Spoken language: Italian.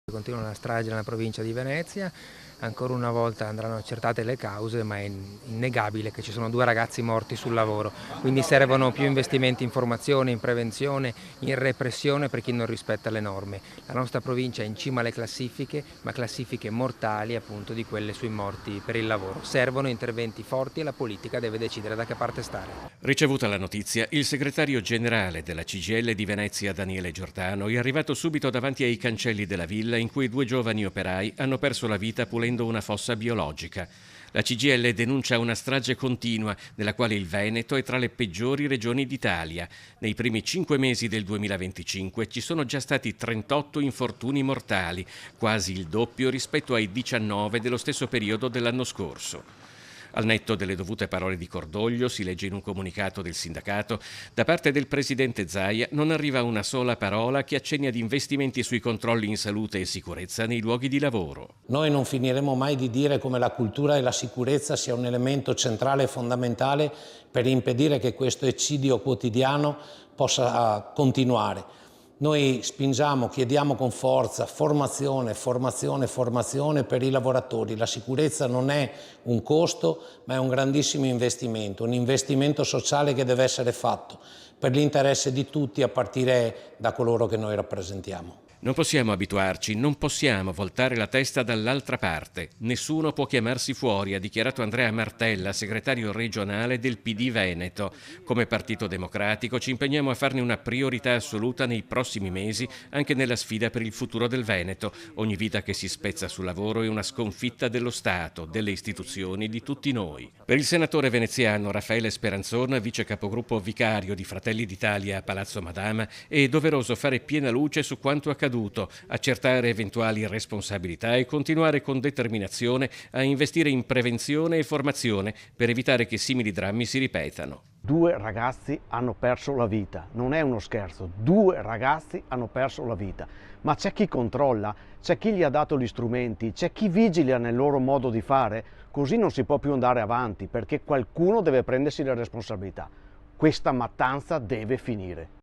Continua una strage nella provincia di Venezia, ancora una volta andranno accertate le cause, ma è innegabile che ci sono 2 ragazzi morti sul lavoro, quindi servono più investimenti in formazione, in prevenzione, in repressione per chi non rispetta le norme. La nostra provincia è in cima alle classifiche, ma classifiche mortali appunto di quelle sui morti per il lavoro. Servono interventi forti e la politica deve decidere da che parte stare. Ricevuta la notizia, il segretario generale della CGIL di Venezia, Daniele Giordano, è arrivato subito davanti ai cancelli della villa in cui 2 giovani operai hanno perso la vita pulendo una fossa biologica. La CGIL denuncia una strage continua nella quale il Veneto è tra le peggiori regioni d'Italia. Nei primi 5 mesi del 2025 ci sono già stati 38 infortuni mortali, quasi il doppio rispetto ai 19 dello stesso periodo dell'anno scorso. Al netto delle dovute parole di cordoglio, si legge in un comunicato del sindacato, da parte del presidente Zaia non arriva una sola parola che accenni ad investimenti sui controlli in salute e sicurezza nei luoghi di lavoro. Noi non finiremo mai di dire come la cultura e la sicurezza sia un elemento centrale e fondamentale per impedire che questo eccidio quotidiano possa continuare. Noi spingiamo, chiediamo con forza formazione, formazione, formazione per i lavoratori. La sicurezza non è un costo, ma è un grandissimo investimento, un investimento sociale che deve essere fatto per l'interesse di tutti, a partire da coloro che noi rappresentiamo. Non possiamo abituarci, non possiamo voltare la testa dall'altra parte. Nessuno può chiamarsi fuori, ha dichiarato Andrea Martella, segretario regionale del PD Veneto. Come Partito Democratico ci impegniamo a farne una priorità assoluta nei prossimi mesi, anche nella sfida per il futuro del Veneto. Ogni vita che si spezza sul lavoro è una sconfitta dello Stato, delle istituzioni, di tutti noi. Per il senatore veneziano Raffaele Speranzon, vice capogruppo vicario di Fratelli d'Italia a Palazzo Madama, è doveroso fare piena luce su quanto accaduto, accertare eventuali responsabilità e continuare con determinazione a investire in prevenzione e formazione per evitare che simili drammi si ripetano. 2 ragazzi hanno perso la vita, non è uno scherzo, 2 ragazzi hanno perso la vita, ma c'è chi controlla, c'è chi gli ha dato gli strumenti, c'è chi vigila nel loro modo di fare, così non si può più andare avanti perché qualcuno deve prendersi le responsabilità. Questa mattanza deve finire.